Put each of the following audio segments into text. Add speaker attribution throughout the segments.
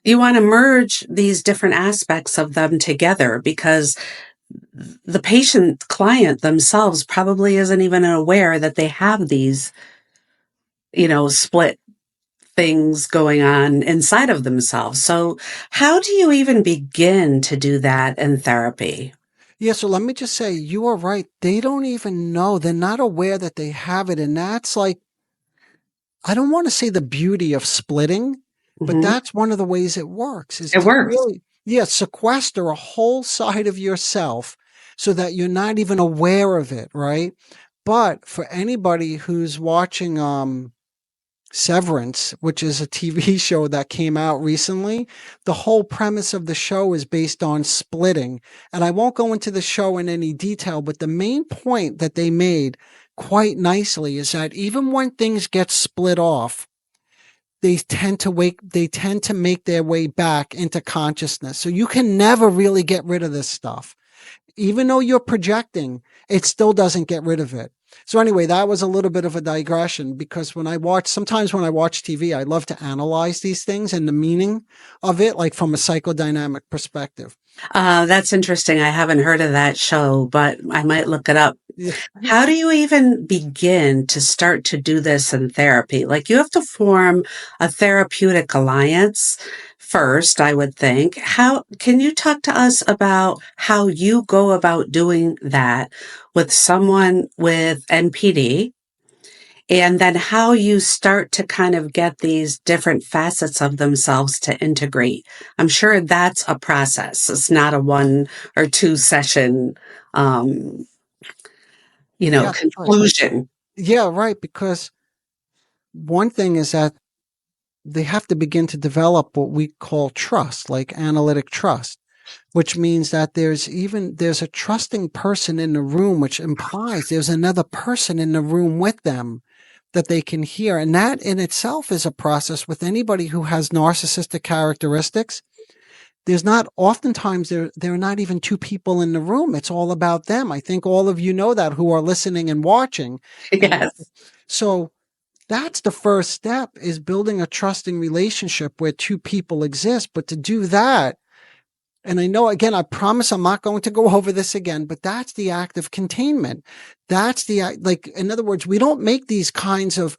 Speaker 1: You want to merge these different aspects of them together because the patient client themselves probably isn't even aware that they have these, split things going on inside of themselves. So, how do you even begin to do that in therapy?
Speaker 2: Yeah, so let me just say, you are right. They don't even know. They're not aware that they have it. And that's like, I don't want to say the beauty of splitting, but
Speaker 1: Hmm.
Speaker 2: that's one of the ways it works is
Speaker 1: It
Speaker 2: to
Speaker 1: works.
Speaker 2: really, yeah, sequester a whole side of yourself so that you're not even aware of it, right? But for anybody who's watching Severance, which is a TV show that came out recently, the whole premise of the show is based on splitting. And I won't go into the show in any detail, but the main point that they made quite nicely is that even when things get split off, they tend to make their way back into consciousness. So you can never really get rid of this stuff. Even though you're projecting, it still doesn't get rid of it. So anyway, that was a little bit of a digression because sometimes when I watch TV, I love to analyze these things and the meaning of it, like from a psychodynamic perspective.
Speaker 1: That's interesting. I haven't heard of that show, but I might look it up.
Speaker 2: Yeah.
Speaker 1: How do you even begin to start to do this in therapy? Like, you have to form a therapeutic alliance first, I would think. How can you talk to us about how you go about doing that with someone with NPD? And then how you start to kind of get these different facets of themselves to integrate. I'm sure that's a process. It's not a 1 or 2 session, um,
Speaker 2: Yeah, that's right.
Speaker 1: conclusion.
Speaker 2: Yeah, right. Because one thing is that they have to begin to develop what we call trust, like analytic trust, which means that there's a trusting person in the room, which implies there's another person in the room with them that they can hear. And that in itself is a process with anybody who has narcissistic characteristics. There's not oftentimes there are not even two people in the room. It's all about them. I think all of you know that who are listening and watching. And
Speaker 1: Yes.
Speaker 2: so that's the first step is building a trusting relationship where two people exist. But to do that, and I know, again, I promise I'm not going to go over this again, but that's the act of containment. That's like, in other words, we don't make these kinds of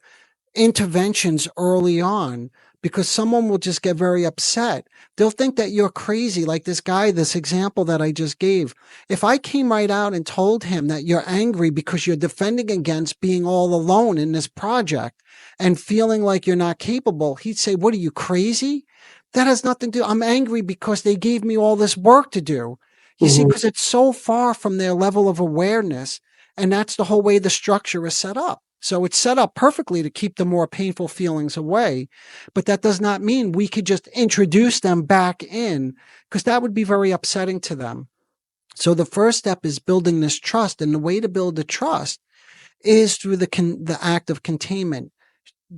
Speaker 2: interventions early on because someone will just get very upset. They'll think that you're crazy, like this guy, this example that I just gave. If I came right out and told him that you're angry because you're defending against being all alone in this project and feeling like you're not capable, he'd say, "What are you, crazy? That has nothing to do. I'm angry because they gave me all this work to do." You see,
Speaker 1: Hmm.
Speaker 2: because it's so far from their level of awareness. And that's the whole way the structure is set up. So it's set up perfectly to keep the more painful feelings away. But that does not mean we could just introduce them back in because that would be very upsetting to them. So the first step is building this trust. And the way to build the trust is through the act of containment,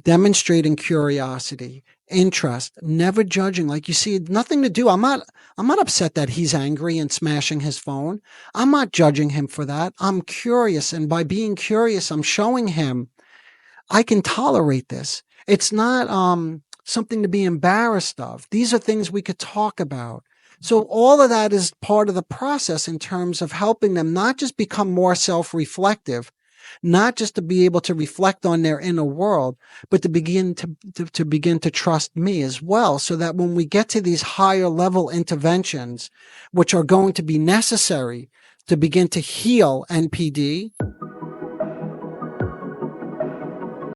Speaker 2: demonstrating curiosity, interest, never judging. Like you see, nothing to do. I'm not upset that he's angry and smashing his phone. I'm not judging him for that. I'm curious. And by being curious, I'm showing him I can tolerate this. It's not something to be embarrassed of. These are things we could talk about. So all of that is part of the process in terms of helping them not just become more self-reflective, not just to be able to reflect on their inner world, but to begin to begin to trust me as well. So that when we get to these higher level interventions, which are going to be necessary to begin to heal NPD,